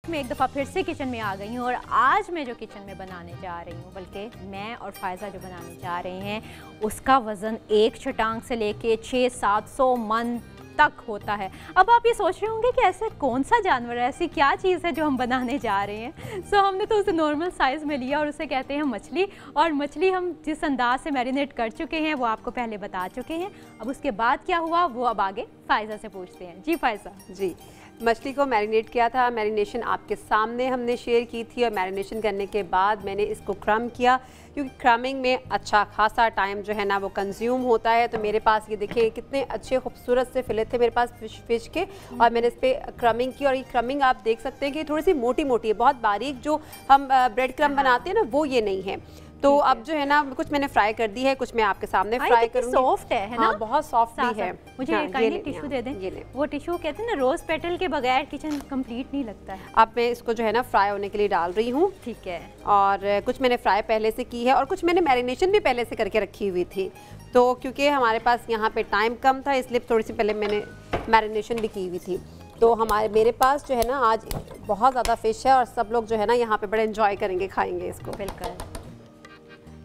मैं एक दफ़ा फिर से किचन में आ गई हूँ और आज मैं जो किचन में बनाने जा रही हूँ, बल्कि मैं और फ़ायज़ा जो बनाने जा रहे हैं, उसका वज़न एक छटांग से लेके 600-700 मन तक होता है। अब आप ये सोच रहे होंगे कि ऐसे कौन सा जानवर है, ऐसी क्या चीज़ है जो हम बनाने जा रहे हैं। सो हमने तो उसे नॉर्मल साइज़ में लिया और उसे कहते हैं मछली। और मछली हम जिस अंदाज से मैरिनेट कर चुके हैं वो आपको पहले बता चुके हैं। अब उसके बाद क्या हुआ वो अब आगे फ़ायज़ा से पूछते हैं। जी फ़ायज़ा। जी, मछली को मैरिनेट किया था, मैरिनेशन आपके सामने हमने शेयर की थी और मैरिनेशन करने के बाद मैंने इसको क्रम किया, क्योंकि क्रमिंग में अच्छा खासा टाइम जो है ना वो कंज्यूम होता है। तो मेरे पास ये देखिए कितने अच्छे खूबसूरत से फिले थे मेरे पास फिश के, और मैंने इस पर क्रमिंग की। और ये क्रमिंग आप देख सकते हैं कि थोड़ी सी मोटी मोटी है, बहुत बारीक जो हम ब्रेड क्रम बनाते हैं ना वो ये नहीं है। तो अब जो है ना कुछ मैंने फ्राई कर दी है, कुछ मैं आपके सामने फ्राई करूंगी। सॉफ्ट है ना? हाँ, बहुत सॉफ्ट भी है। मुझे काइंडली टिश्यू दे दें। ये ले। वो टिश्यू कहते हैं ना, रोज पेटल के बगैर किचन कंप्लीट नहीं लगता है। अब मैं इसको जो है ना फ्राई होने के लिए डाल रही हूँ। ठीक है। और कुछ मैंने फ्राई पहले से की है और कुछ मैंने मैरिनेशन भी पहले से करके रखी हुई थी। तो क्योंकि हमारे पास यहाँ पे टाइम कम था, इसलिए थोड़ी सी पहले मैंने मैरिनेशन भी की हुई थी। तो मेरे पास जो है ना आज बहुत ज़्यादा फ़िश है और सब लोग जो है ना यहाँ पे बड़े एंजॉय करेंगे, खाएंगे इसको। बिल्कुल।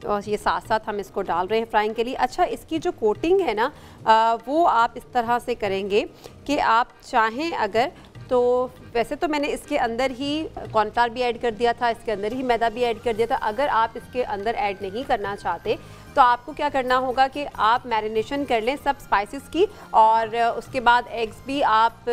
और ये साथ साथ हम इसको डाल रहे हैं फ्राइंग के लिए। अच्छा, इसकी जो कोटिंग है ना वो आप इस तरह से करेंगे कि आप चाहें अगर तो, वैसे तो मैंने इसके अंदर ही कॉर्नफ्लावर भी ऐड कर दिया था, इसके अंदर ही मैदा भी ऐड कर दिया था। अगर आप इसके अंदर ऐड नहीं करना चाहते तो आपको क्या करना होगा कि आप मैरिनेशन कर लें सब स्पाइसेस की, और उसके बाद एग्स भी आप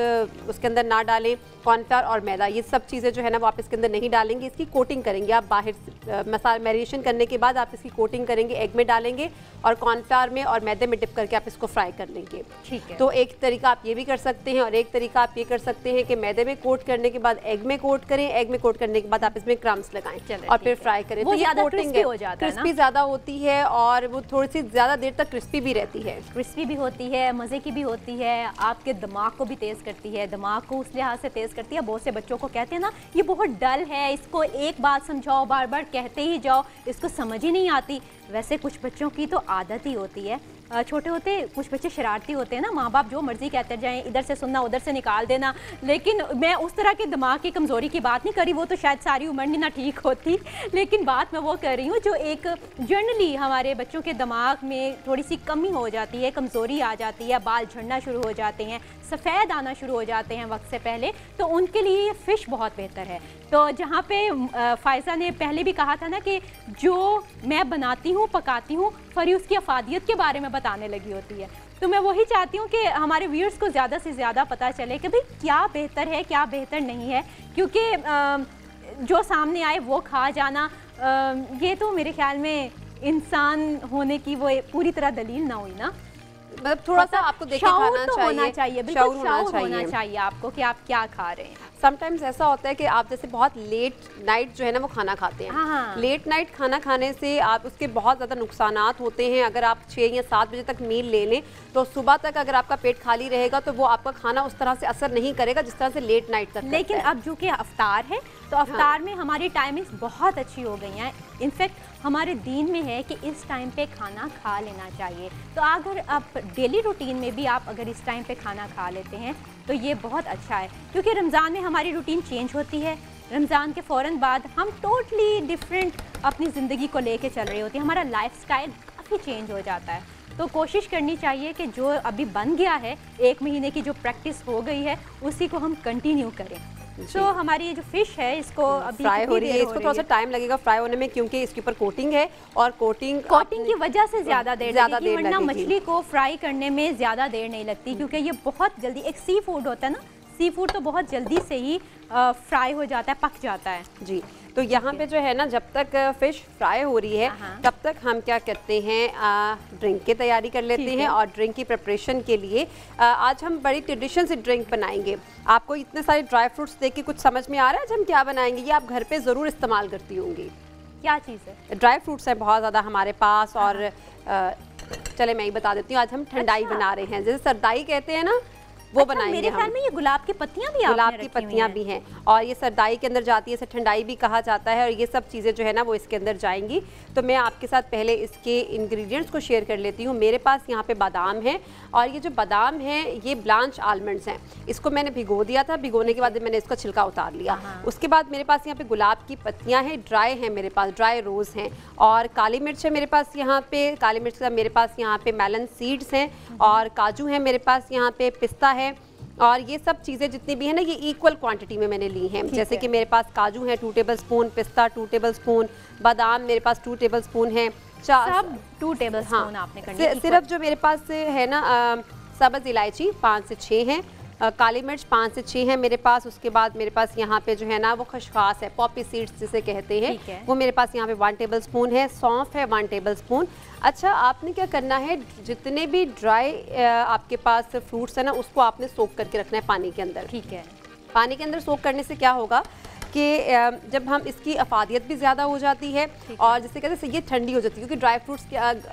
उसके अंदर ना डालें। कॉर्नफ्लावर और मैदा ये सब चीज़ें जो है ना वो आप इसके अंदर नहीं डालेंगे, इसकी कोटिंग करेंगे आप बाहर मसाला मैरिनेशन करने के बाद आप इसकी कोटिंग करेंगे, एग में डालेंगे और कॉर्नफ्लावर में और मैदे में डिप करके आप इसको फ्राई कर लेंगे। ठीक है। तो एक तरीका आप ये भी कर सकते हैं और एक तरीका आप ये कर सकते हैं कि मैदे में कोट करने के बाद एग में कोट करें, एग में कोट करने के बाद आप इसमें क्रम्स लगाएं और फिर फ्राई करें। वो तो ये कोटिंग है, क्रिस्पी ज़्यादा होती है और वो थोड़ी सी ज़्यादा देर तक क्रिस्पी भी रहती है। क्रिस्पी भी होती है, मज़े की भी होती है, आपके दिमाग को भी तेज़ करती है, दिमाग को उस लिहाज से तेज़ करती है। बहुत से बच्चों को कहते हैं ना ये बहुत डल है, इसको एक बात समझाओ बार बार कहते ही जाओ, इसको समझ ही नहीं आती। वैसे कुछ बच्चों की तो आदत ही होती है, छोटे होते कुछ बच्चे शरारती होते हैं ना, माँ बाप जो मर्जी कहते जाएं, इधर से सुनना उधर से निकाल देना। लेकिन मैं उस तरह के दिमाग की कमज़ोरी की बात नहीं करी, वो तो शायद सारी उम्र नहीं ना ठीक होती। लेकिन बात मैं वो कर रही हूँ जो एक जनरली हमारे बच्चों के दिमाग में थोड़ी सी कमी हो जाती है, कमज़ोरी आ जाती है, बाल झड़ना शुरू हो जाते हैं, सफ़ेद आना शुरू हो जाते हैं वक्त से पहले, तो उनके लिए ये फ़िश बहुत बेहतर है। तो जहाँ पे फ़ायज़ा ने पहले भी कहा था ना कि जो मैं बनाती हूँ पकाती हूँ फरी उसकी अफादियत के बारे में बताने लगी होती है, तो मैं वही चाहती हूँ कि हमारे व्यूअर्स को ज़्यादा से ज़्यादा पता चले कि भाई क्या बेहतर है क्या बेहतर नहीं है, क्योंकि जो सामने आए वो खा जाना ये तो मेरे ख्याल में इंसान होने की वो पूरी तरह दलील ना हुई ना। मतलब थोड़ा सा आपको देख के खाना तो होना चाहिए, बिल्कुल होना चाहिए आपको कि आप क्या खा रहे हैं। समटाइम्स ऐसा होता है कि आप जैसे बहुत लेट नाइट जो है ना वो खाना खाते हैं। हाँ। लेट नाइट खाना खाने से आप उसके बहुत ज़्यादा नुकसानात होते हैं। अगर आप 6 या 7 बजे तक मील ले लें तो सुबह तक अगर आपका पेट खाली रहेगा तो वो आपका खाना उस तरह से असर नहीं करेगा जिस तरह से लेट नाइट तक। लेकिन अब जो कि अफ्तार है तो अफ्तार में हमारी टाइमिंग्स बहुत अच्छी हो गई हैं। इनफैक्ट हमारे दीन में है कि इस टाइम पे खाना खा लेना चाहिए। तो अगर आप डेली रूटीन में भी आप अगर इस टाइम पे खाना खा लेते हैं तो ये बहुत अच्छा है, क्योंकि रमज़ान में हमारी रूटीन चेंज होती है। रमज़ान के फ़ौरन बाद हम टोटली डिफरेंट अपनी ज़िंदगी को लेके चल रहे होते हैं, हमारा लाइफस्टाइल काफ़ी चेंज हो जाता है। तो कोशिश करनी चाहिए कि जो अभी बन गया है, 1 महीने की जो प्रैक्टिस हो गई है उसी को हम कंटिन्यू करें। तो हमारी ये जो फिश है इसको अभी फ्राई हो रही है, इसको थोड़ा सा टाइम लगेगा फ्राई होने में, क्योंकि इसके ऊपर कोटिंग है और कोटिंग की वजह से ज़्यादा देर लगेगी, वरना मछली को फ्राई करने में ज़्यादा देर नहीं लगती, क्योंकि ये बहुत जल्दी, एक सी फूड होता है ना, सी फूड तो बहुत जल्दी से ही फ्राई हो जाता है, पक जाता है। जी, तो यहाँ पे जो है ना जब तक फ़िश फ्राई हो रही है तब तक हम क्या करते हैं, ड्रिंक की तैयारी कर लेते हैं। और ड्रिंक की प्रिपरेशन के लिए आज हम बड़ी ट्रेडिशन से ड्रिंक बनाएंगे। आपको इतने सारे ड्राई फ्रूट्स देख के कुछ समझ में आ रहा है आज हम क्या बनाएंगे? ये आप घर पे ज़रूर इस्तेमाल करती होंगी। क्या चीज़ है? ड्राई फ्रूट्स हैं बहुत ज़्यादा हमारे पास, और चले मैं ही बता देती हूँ। आज हम ठंडाई बना रहे हैं, जैसे सरदाई कहते हैं ना, वो बनाएंगे। मेरे ख्याल में ये गुलाब की पत्तियां भी, गुलाब की पत्तियां भी हैं, और ये सरदाई के अंदर जाती है, इसे ठंडाई भी कहा जाता है, और ये सब चीज़ें जो है ना वो इसके अंदर जाएंगी। तो मैं आपके साथ पहले इसके इंग्रेडिएंट्स को शेयर कर लेती हूँ। मेरे पास यहाँ पे बादाम है, और ये जो बादाम है ये ब्लांच आलमंड्स हैं। इसको मैंने भिगो दिया था, भिगोने के बाद मैंने इसका छिलका उतार लिया। उसके बाद मेरे पास यहाँ पे गुलाब की पत्तियाँ हैं, ड्राई हैं, मेरे पास ड्राई रोज़ हैं, और काली मिर्च है मेरे पास यहाँ पे। काली मिर्च का मेरे पास यहाँ पे मेलन सीड्स हैं, और काजू है मेरे पास यहाँ पे, पिस्ता है, और ये सब चीज़ें जितनी भी है ना ये इक्वल क्वांटिटी में मैंने ली हैं। जैसे कि मेरे पास काजू है 2 टेबलस्पून, पिस्ता 2 टेबलस्पून, बादाम मेरे पास 2 टेबलस्पून है, सब 2 टेबलस्पून आपने करनी है। सिर्फ जो मेरे पास है ना सब्ज़ इलायची 5 से 6 हैं, काली मिर्च 5 से 6 है मेरे पास। उसके बाद मेरे पास यहाँ पे जो है ना वो खसखस है, पॉपी सीड्स जिसे कहते हैं, वो मेरे पास यहाँ पे 1 टेबलस्पून है। सौंफ है 1 टेबलस्पून। अच्छा, आपने क्या करना है, जितने भी ड्राई आपके पास फ्रूट्स है ना उसको आपने सोक करके रखना है पानी के अंदर। ठीक है। पानी के अंदर सोक करने से क्या होगा कि जब हम इसकी अफादियत भी ज़्यादा हो जाती है, और जिसे कहते हैं ये ठंडी हो जाती है, क्योंकि ड्राई फ्रूट्स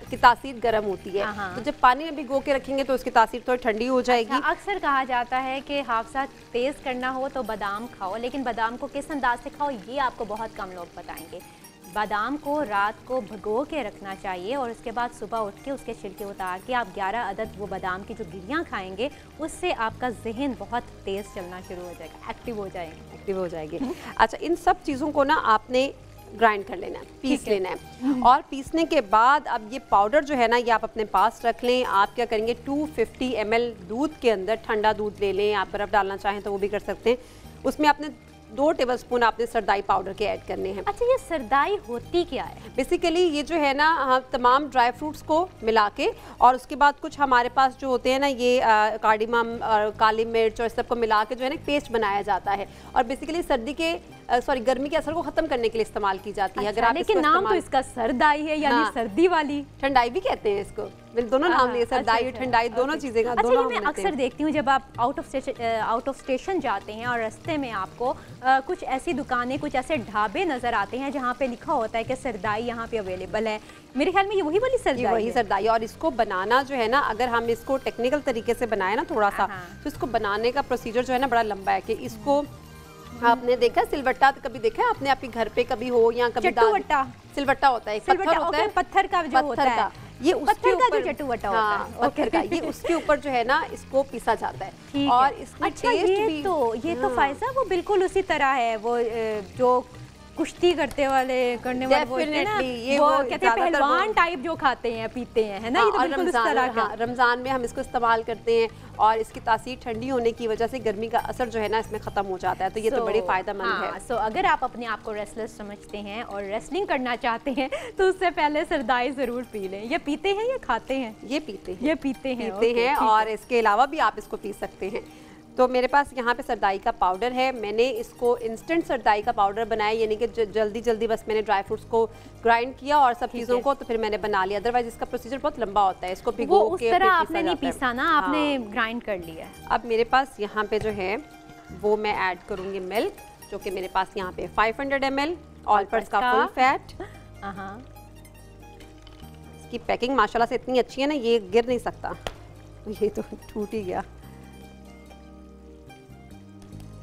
की तासीर गर्म होती है। तो जब पानी में भिगो के रखेंगे तो उसकी तासीर थोड़ी ठंडी हो जाएगी। अच्छा, अक्सर कहा जाता है कि हाफसा तेज़ करना हो तो बादाम खाओ, लेकिन बादाम को किस अंदाज से खाओ ये आपको बहुत कम लोग बताएंगे। बादाम को रात को भिगो के रखना चाहिए, और उसके बाद सुबह उठ के उसके छिलके उतार के आप 11 अदद वो बादाम की जो गिरियाँ खाएंगे, उससे आपका जहन बहुत तेज़ चलना शुरू हो जाएगा, एक्टिव हो जाएगी। अच्छा, इन सब चीज़ों को ना आपने ग्राइंड कर लेना है, पीस लेना है। और पीसने के बाद अब ये पाउडर जो है ना ये आप अपने पास रख लें। आप क्या करेंगे 250 ml दूध के अंदर, ठंडा दूध ले लें, आप बर्फ़ डालना चाहें तो वो भी कर सकते हैं, उसमें आपने 2 टेबलस्पून आपने सरदाई पाउडर के ऐड करने हैं। अच्छा, ये सरदाई होती क्या है? बेसिकली ये जो है ना हम तमाम ड्राई फ्रूट्स को मिला के, और उसके बाद कुछ हमारे पास जो होते हैं ना ये कार्डिमम और काली मिर्च और इस सब को मिला के जो है ना पेस्ट बनाया जाता है, और बेसिकली सर्दी के गर्मी के असर को खत्म करने के लिए इस्तेमाल की जाती है। अगर आप लेकिन नाम तो इसका सरदाई है, यानी सर्दी वाली। ठंडाई भी कहते हैं इसको, दोनों नाम लिए, सरदाई और ठंडाई दोनों चीजें का दोनों। मैं अक्सर देखती हूँ जब आप आउट ऑफ स्टेशन जाते हैं और रास्ते में आपको कुछ ऐसी दुकानें, कुछ ऐसे ढाबे नजर आते हैं जहाँ पे लिखा होता है कि सरदाई यहाँ पे अवेलेबल है। मेरे ख्याल में ये वही वाली सरदाई है। वही सरदाई। और इसको बनाना जो है ना, अगर हम इसको टेक्निकल तरीके से बनाए ना थोड़ा सा, तो इसको बनाने का प्रोसीजर जो है ना बड़ा लंबा है। कि इसको आपने देखा सिलवट्टा, तो कभी देखा है आपने आपके घर पे कभी हो या कभी सिलवट्टा होता है, पत्थर होता है, पत्थर का जो होता है, ये उसके ऊपर जो चट्टूवट्टा होता है, पत्थर का, ये उसके ऊपर जो है ना इसको पीसा जाता है। और इसमें टेस्ट भी ये तो फायजा वो बिल्कुल उसी तरह है, वो जो कुश्ती करने वाले ये वो कहते हैं पहलवान टाइप जो खाते हैं पीते हैं, है ना। ये तो बिल्कुल उस तरह का। रमजान में हम इसको इस्तेमाल करते हैं, और इसकी तासीर ठंडी होने की वजह से गर्मी का असर जो है ना इसमें खत्म हो जाता है, तो ये तो बड़ी फायदेमंद है। सो अगर आप अपने आप को रेसलर समझते हैं और रेसलिंग करना चाहते हैं तो उससे पहले सरदाई जरूर पी लें। ये पीते हैं या खाते हैं? ये पीते हैं, और इसके अलावा भी आप इसको पी सकते हैं। तो मेरे पास यहाँ पे सरदाई का पाउडर है। मैंने इसको इंस्टेंट सरदाई का पाउडर बनाया, यानी कि जल्दी बस मैंने ड्राई फ्रूट्स को ग्राइंड किया और सब चीज़ों को, तो फिर मैंने बना लिया। अदरवाइज इसका प्रोसीजर बहुत लंबा होता है, इसको भिगो के उस तरह आपने नहीं पीसा ना, आपने ग्राइंड कर लिया। अब मेरे पास यहाँ पे जो है वो मैं ऐड करूँगी मिल्क, जो कि मेरे पास यहाँ पे 500 ml ऑल पर्पस का फुल फैट। इसकी पैकिंग माशाल्लाह से इतनी अच्छी है ना, ये गिर नहीं सकता, ये तो टूट ही गया।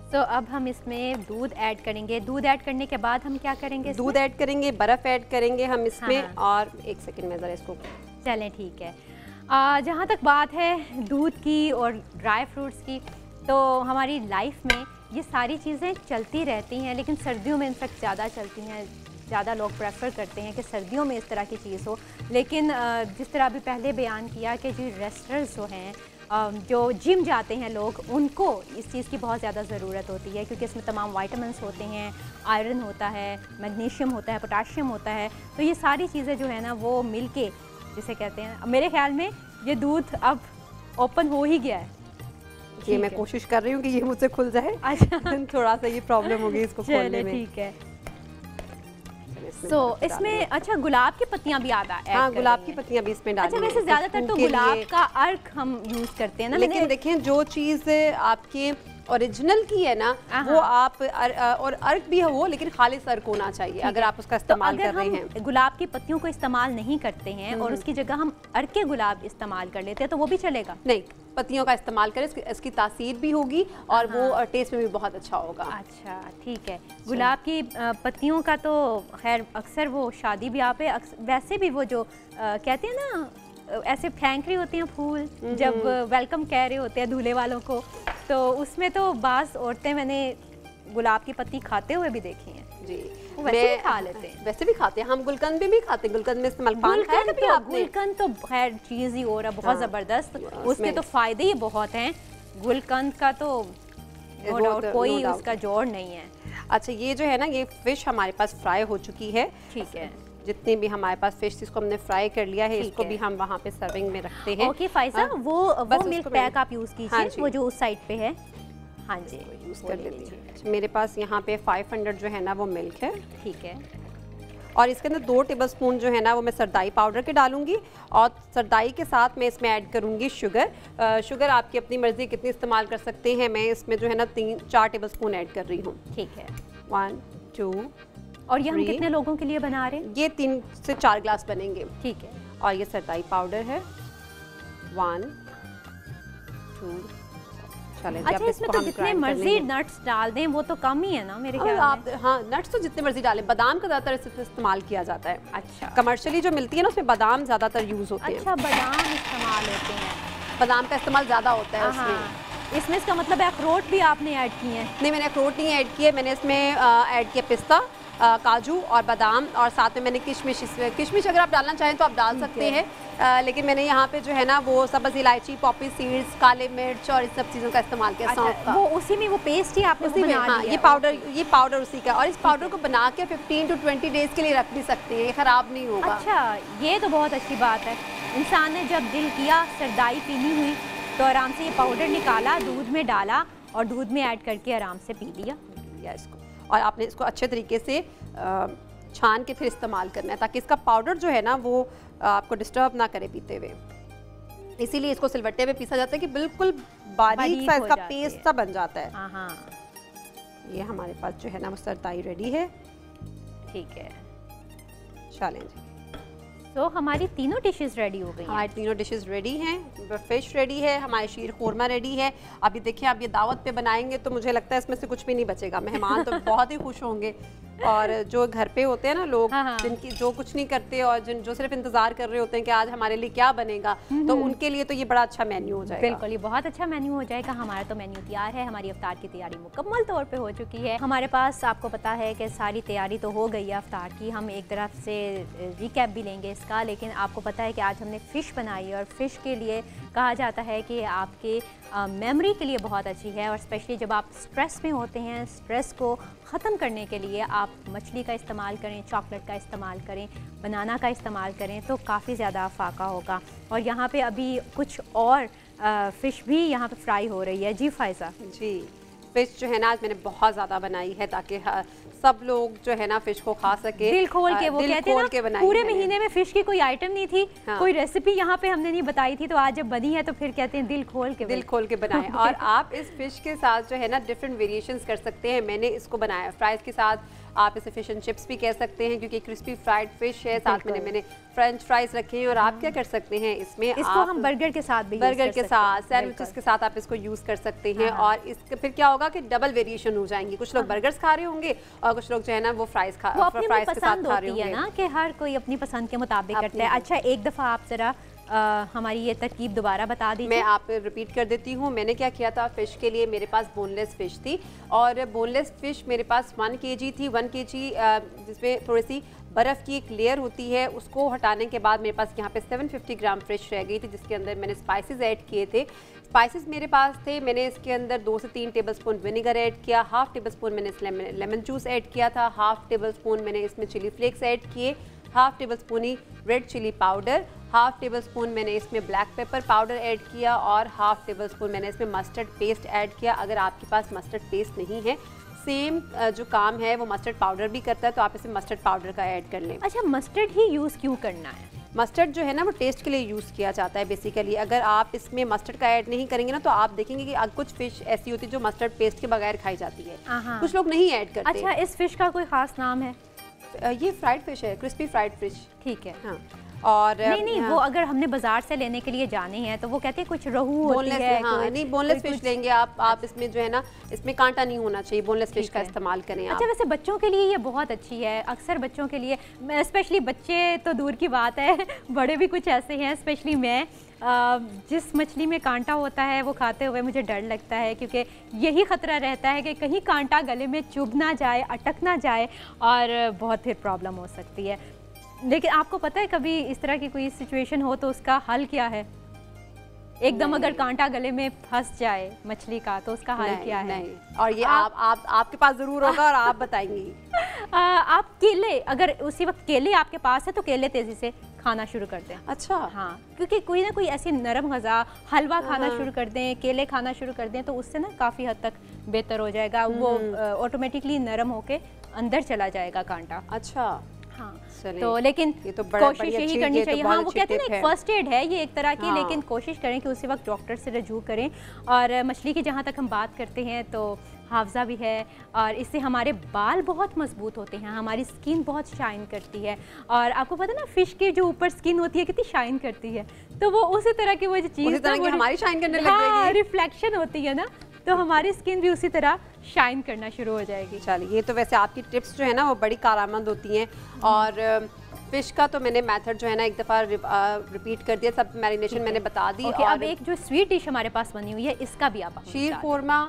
तो अब हम इसमें दूध ऐड करेंगे। दूध ऐड करने के बाद हम क्या करेंगे? दूध ऐड करेंगे, बर्फ़ ऐड करेंगे हम इसमें। और एक सेकंड में ज़रा इसको चलें, ठीक है। जहाँ तक बात है दूध की और ड्राई फ्रूट्स की, तो हमारी लाइफ में ये सारी चीज़ें चलती रहती हैं, लेकिन सर्दियों में इनफेक्ट ज़्यादा चलती हैं। ज़्यादा लोग प्रेफर करते हैं कि सर्दियों में इस तरह की चीज़ हो, लेकिन जिस तरह अभी पहले बयान किया कि जो रेस्टर्स जो हैं, जो जिम जाते हैं लोग, उनको इस चीज़ की बहुत ज़्यादा ज़रूरत होती है, क्योंकि इसमें तमाम वाइटामिन्स होते हैं, आयरन होता है, मैग्नीशियम होता है, पोटाशियम होता है। तो ये सारी चीज़ें जो है ना वो मिलके जिसे कहते हैं, मेरे ख्याल में ये दूध अब ओपन हो ही गया है। ये मैं कोशिश कर रही हूँ कि ये मुझसे खुल जाए। अच्छा थोड़ा सा ये प्रॉब्लम हो गई इसको खोलने में। ठीक है। इसमें अच्छा गुलाब की पत्तियां भी आधा ऐड, हाँ गुलाब की पत्तियां भी इसमें डालेंगे। अच्छा, वैसे ज्यादातर तो गुलाब का अर्क हम यूज करते हैं ना, लेकिन देखें जो चीज़ आपके ओरिजिनल की है ना वो आप और अर्क भी है वो, लेकिन खालिस अर्क होना चाहिए अगर आप उसका इस्तेमाल कर रहे हैं। गुलाब की पत्तियों को इस्तेमाल नहीं करते हैं और उसकी जगह हम अर्क के गुलाब इस्तेमाल कर लेते हैं तो वो भी चलेगा? नहीं, पत्तियों का इस्तेमाल करें, इसकी तासीर भी होगी और वो टेस्ट में भी बहुत अच्छा होगा। अच्छा ठीक है। गुलाब की पत्तियों का तो खैर अक्सर वो शादी ब्याह पे वैसे भी वो जो कहते हैं ना ऐसे फेंक रही होती हैं फूल जब वेलकम कह रहे होते हैं दूल्हे वालों को, तो उसमें तो बास औरतें मैंने गुलाब की पत्ती खाते हुए भी देखी हैं। जी, वैसे भी खा लेते हैं। वैसे भी खाते हैं हम, गुलकंद भी खाते हैं, गुलकंद में इस्तेमाल पान खाया कभी आपने? गुलकंद तो खैर चीज़ ही हो रहा बहुत ज़बरदस्त, उसके तो फायदे ही बहुत हैं। गुलकंद का तो नो डाउट कोई उसका जोड़ नहीं है। अच्छा, ये जो है ना ये फिश हमारे पास फ्राई हो चुकी है। ठीक है, जितने भी हमारे पास फिश इसको हमने फ्राई कर लिया है, इसको भी हम वहाँ पे सर्विंग में रखते हैं। ओके फाइजा, वो मिल्क पैक आप यूज़ कीजिए, वो जो उस साइड पे है। हाँ जी, यूज़ कर लेती हूँ। मेरे पास यहाँ पे 500 जो है ना वो मिल्क है। ठीक है, और इसके अंदर 2 टेबलस्पून जो है ना वो मैं सरदाई पाउडर के डालूंगी और सरदाई के साथ मैं इसमें ऐड करूंगी शुगर। शुगर आपकी अपनी मर्जी कितनी इस्तेमाल कर सकते हैं, मैं इसमें जो है ना 3-4 टेबलस्पून ऐड कर रही हूँ। ठीक है, 1 2 और ये हम कितने लोगों के लिए बना रहे हैं? ये 3 से 4 ग्लास बनेंगे। ठीक है, और ये सरदाई पाउडर है 1 2। अच्छा, इसमें तो जितने मर्जी नट्स डाल दें वो तो कम ही है ना मेरे ख्याल आप? हाँ, नट्स तो जितने मर्जी डालें, बादाम का ज़्यादातर इस्तेमाल किया जाता है। अच्छा, कमर्शियली जो मिलती है ना उसमें बादाम ज़्यादातर यूज़ होते हैं। अच्छा, बादाम इस्तेमाल होते हैं, बादाम का इस्तेमाल ज़्यादा होता है उसमें। इसमें इसका मतलब है अखरोट भी आपने ऐड किए हैं? नहीं, मैंने अखरोट नहीं ऐड किए, मैंने इसमें ऐड किया पिस्ता, काजू और बादाम, और साथ में मैंने किशमिश। किशमिश अगर आप डालना चाहें तो आप डाल सकते हैं, लेकिन मैंने यहाँ पे जो है ना वो सब्ज़ इलायची, पॉपी सीड्स, काले मिर्च और इस सब चीज़ों का इस्तेमाल किया। अच्छा, वो उसी में वो पेस्ट ही आपने उसी में, हाँ, ये पाउडर उसी का। और इस पाउडर को बना के 15 to 20 डेज़ के लिए रख भी सकते हैं, ये ख़राब नहीं होगा। अच्छा, ये तो बहुत अच्छी बात है। इंसान ने जब दिल किया सरदाई पीनी हुई तो आराम से ये पाउडर निकाला, दूध में डाला और दूध में ऐड करके आराम से पी लिया इसको। और आपने इसको अच्छे तरीके से छान के फिर इस्तेमाल करना है ताकि इसका पाउडर जो है ना वो आपको डिस्टर्ब ना करे पीते हुए। इसीलिए इसको सिलवट्टे पे पीसा जाता है कि बिल्कुल बारीक सा इसका पेस्ट सा बन जाता है। हाँ, ये हमारे पास जो है ना वो सरदाई रेडी है। ठीक है, चलें। तो हमारी तीनों डिशेस रेडी हो गई हैं। हमारी तीनों डिशेस रेडी हैं, फिश रेडी है, हमारी शीर खोरमा रेडी है। अभी देखिए, आप ये दावत पे बनाएंगे तो मुझे लगता है इसमें से कुछ भी नहीं बचेगा। मेहमान तो बहुत ही खुश होंगे, और जो घर पे होते हैं ना लोग, जिनकी जो कुछ नहीं करते और जो सिर्फ इंतजार कर रहे होते हैं कि आज हमारे लिए क्या बनेगा, तो उनके लिए तो ये बड़ा अच्छा मेन्यू हो जाएगा। बिल्कुल, ये बहुत अच्छा मेन्यू हो जाएगा। हमारा तो मेन्यू तैयार है, हमारी इफ्तार की तैयारी मुकम्मल तौर पे हो चुकी है। हमारे पास आपको पता है कि सारी तैयारी तो हो गई है इफ्तार की। हम एक तरफ से रिकैप भी लेंगे इसका, लेकिन आपको पता है कि आज हमने फ़िश बनाई है और फ़िश के लिए कहा जाता है कि आपके मेमोरी के लिए बहुत अच्छी है, और स्पेशली जब आप स्ट्रेस में होते हैं, स्ट्रेस को ख़त्म करने के लिए आप मछली का इस्तेमाल करें, चॉकलेट का इस्तेमाल करें, बनाना का इस्तेमाल करें तो काफ़ी ज़्यादा फाका होगा। और यहाँ पे अभी कुछ और फ़िश भी यहाँ पे फ्राई हो रही है। जी फायजा जी, फ़िश जो है ना आज मैंने बहुत ज़्यादा बनाई है ताकि सब लोग जो है ना फिश को खा सके दिल खोल के। वो कहते हैं ना पूरे महीने में फिश की कोई आइटम नहीं थी, कोई रेसिपी यहाँ पे हमने नहीं बताई थी, तो आज जब बनी है तो फिर कहते हैं दिल खोल के बनाएं। और आप इस फिश के साथ जो है ना डिफरेंट वेरिएशंस कर सकते हैं। मैंने इसको बनाया फ्राइज के साथ, आप इसे फिश एंड चिप्स भी कह सकते हैं क्योंकि क्रिस्पी फ्राइड फिश है। साथ में मैंने फ्रेंच फ्राइज रखे हैं। और आप क्या कर सकते हैं इसको हम बर्गर के साथ भी, बर्गर के साथ, सैंडविचेस के साथ आप इसको यूज कर सकते हैं। और इसके फिर क्या होगा कि डबल वेरिएशन हो जाएंगी। कुछ लोग बर्गर्स खा रहे होंगे और कुछ लोग जो है ना वो फ्राइज के साथ खा रहे होंगे ना, कि हर कोई अपनी पसंद के मुताबिक करता है। अच्छा, एक दफ़ा आप जरा हमारी ये तरकीब दोबारा बता दीजिए। मैं आप रिपीट कर देती हूँ। मैंने क्या किया था, फ़िश के लिए मेरे पास बोनलेस फ़िश थी और बोनलेस फ़िश मेरे पास 1 kg थी। 1 kg जिसमें थोड़ी सी बर्फ़ की एक लेयर होती है, उसको हटाने के बाद मेरे पास यहाँ पे 750 ग्राम फ़िश रह गई थी, जिसके अंदर मैंने स्पाइसेस ऐड किए थे। स्पाइसेस मेरे पास थे, मैंने इसके अंदर 2 से 3 टेबलस्पून विनेगर ऐड किया, हाफ़ टेबलस्पून मैंने इसमें लेमन जूस ऐड किया था, हाफ़ टेबलस्पून मैंने इसमें चिली फ्लेक्स ऐड किए, हाफ़ टेबलस्पून ही red chilli powder, half tablespoon मैंने इसमें ब्लैक पेपर पाउडर ऐड किया और हाफ़ टेबलस्पून मैंने इसमें मस्टर्ड पेस्ट ऐड किया। अगर आपके पास मस्टर्ड पेस्ट नहीं है, सेम जो काम है वो मस्टर्ड पाउडर भी करता है, तो आप इसे मस्टर्ड पाउडर का ऐड कर लें। अच्छा, मस्टर्ड ही यूज़ क्यों करना है? मस्टर्ड जो है ना वो टेस्ट के लिए यूज़ किया जाता है बेसिकली। अगर आप इसमें मस्टर्ड का ऐड नहीं करेंगे ना तो आप देखेंगे कि कुछ फिश ऐसी होती है जो मस्टर्ड पेस्ट के बगैर खाई जाती है, कुछ लोग नहीं ऐड करते। अच्छा, इस फिश का कोई खास नाम है? ये फ्राइड फिश है, क्रिस्पी फ्राइड फिश। ठीक है। हाँ। और नहीं वो अगर हमने बाजार से लेने के लिए जाने हैं तो वो कहते हैं कुछ रहू होती है। हाँ, नहीं बोनलेस फिश लेंगे आप इसमें जो है ना इसमें कांटा नहीं होना चाहिए, बोनलेस फिश का इस्तेमाल करें आप। अच्छा, वैसे बच्चों के लिए ये बहुत अच्छी है, अक्सर बच्चों के लिए, स्पेशली बच्चे तो दूर की बात है बड़े भी कुछ ऐसे हैं, स्पेशली मैं जिस मछली में कांटा होता है वो खाते हुए मुझे डर लगता है, क्योंकि यही ख़तरा रहता है कि कहीं कांटा गले में चुभ ना जाए, अटक ना जाए और बहुत फिर प्रॉब्लम हो सकती है। लेकिन आपको पता है कभी इस तरह की कोई सिचुएशन हो तो उसका हल क्या है? एकदम अगर कांटा गले में फंस जाए मछली का तो उसका हल क्या है? नहीं। और ये आपके पास जरूर होगा और आप बताएंगी। आप केले, अगर उसी वक्त केले आपके पास है तो केले तेजी से खाना शुरू कर दें। अच्छा। हाँ, क्योंकि कोई ना कोई ऐसी नरम गज़ा, हलवा खाना शुरू कर दें, केले खाना शुरू कर दें तो उससे ना काफ़ी हद तक बेहतर हो जाएगा, वो ऑटोमेटिकली नरम होके अंदर चला जाएगा कांटा। अच्छा। हाँ, तो लेकिन ये तो कोशिश यही करनी चाहिए। हाँ, वो कहते हैं ना एक फर्स्ट एड है ये एक तरह की। हाँ। लेकिन कोशिश करें कि उसी वक्त डॉक्टर से रजू करें। और मछली की जहाँ तक हम बात करते हैं तो हाफजा भी है और इससे हमारे बाल बहुत मजबूत होते हैं, हमारी स्किन बहुत शाइन करती है। और आपको पता है ना फिश की जो ऊपर स्किन होती है कितनी शाइन करती है, तो वो उसी तरह की वो जो चीज़ हमारी शाइन करने लग जाएगी, रिफ्लेक्शन होती है ना, तो हमारी स्किन भी उसी तरह शाइन करना शुरू हो जाएगी। चलिए, ये तो वैसे आपकी टिप्स जो है ना वो बड़ी कारआमद होती हैं। और फिश का तो मैंने मेथड जो है ना एक दफ़ा रिपीट कर दिया, सब मैरिनेशन मैंने बता दी। और अब एक जो स्वीट डिश हमारे पास बनी हुई है इसका भी आप शीर कोरमा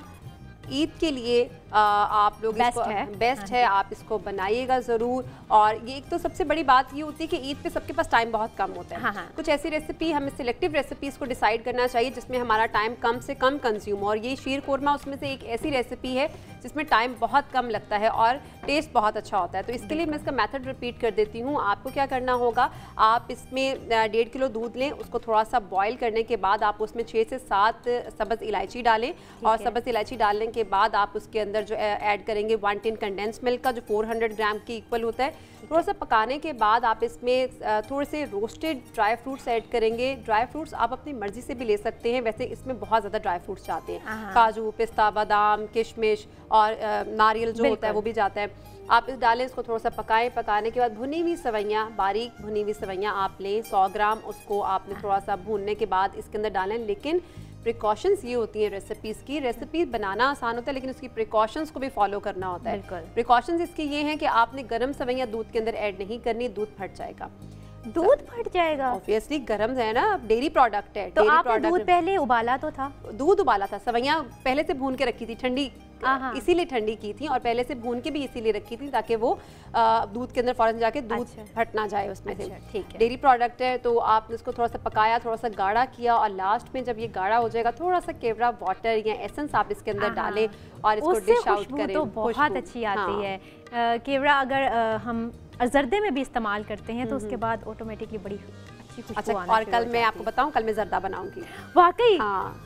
ईद के लिए आप लोग बेस्ट है, आप इसको बनाइएगा ज़रूर। और ये एक तो सबसे बड़ी बात ये होती है कि ईद पे सबके पास टाइम बहुत कम होता है। कुछ ऐसी रेसिपी, हमें सिलेक्टिव रेसिपीज़ को डिसाइड करना चाहिए जिसमें हमारा टाइम कम से कम कंज्यूम हो। और ये शीर कोरमा उसमें से एक ऐसी रेसिपी है जिसमें टाइम बहुत कम लगता है और टेस्ट बहुत अच्छा होता है। तो इसके लिए मैं इसका मेथड रिपीट कर देती हूँ। आपको क्या करना होगा, आप इसमें 1.5 किलो दूध लें, उसको थोड़ा सा बॉयल करने के बाद आप उसमें 6 से 7 सब्ज़ इलायची डालें। और सब्ज़ इलायची डालने के बाद आप उसके अंदर जो ऐड करेंगे 1 टिन कंडेंस मिल्क का, जो 400 ग्राम के इक्वल होता है। थोड़ा सा पकाने के बाद आप इसमें थोड़े से रोस्टेड ड्राई फ्रूट्स ऐड करेंगे। ड्राई फ्रूट्स आप अपनी मर्जी से भी ले सकते हैं, वैसे इसमें बहुत ज़्यादा ड्राई फ्रूट्स जाते हैं, काजू, पिस्ता, बादाम, किशमिश और नारियल जो होता है वो भी जाता है। आप इस डालें, इसको थोड़ा सा पकाएं। पकाने के बाद भुनी हुई सवैयाँ, बारीक भुनी हुई सवैयाँ आप लें 100 ग्राम, उसको आपने थोड़ा सा भूनने के बाद इसके अंदर डालें। लेकिन प्रिकॉशंस ये होती हैं रेसिपीज़ की, रेसिपी बनाना आसान होता है लेकिन उसकी प्रिकॉशंस को भी फॉलो करना होता है। प्रिकॉशंस इसकी ये हैं कि आपने गर्म सवैयाँ दूध के अंदर ऐड नहीं करनी, दूध फट जाएगा। दूध फट जाएगा? ऑब्वियसली गर्म है ना, डेयरी प्रोडक्ट है। तो आपने दूध पहले उबाला तो था? दूध उबाला था, सवैयाँ पहले से भून के रखी थी, ठंडी इसीलिए ठंडी की थी और पहले से भून के भी इसीलिए रखी थी ताकि वो दूध के अंदर फौरन जाके दूध फट ना जाए उसमें से। ठीक है, डेयरी प्रोडक्ट है। तो आपने उसको थोड़ा सा पकाया, थोड़ा सा गाढ़ा किया और लास्ट में जब ये गाढ़ा हो जाएगा थोड़ा सा केवड़ा वाटर या एसेंस आप इसके अंदर डालें और इसको डिश आउट करें। तो बहुत अच्छी आती है केवड़ा। अगर हम जर्दे में भी इस्तेमाल करते हैं तो उसके बाद ऑटोमेटिकली बड़ी अच्छी खुशबू आना। और कल मैं आपको बताऊं, कल मैं जर्दा बनाऊंगी। वाकई? हाँ,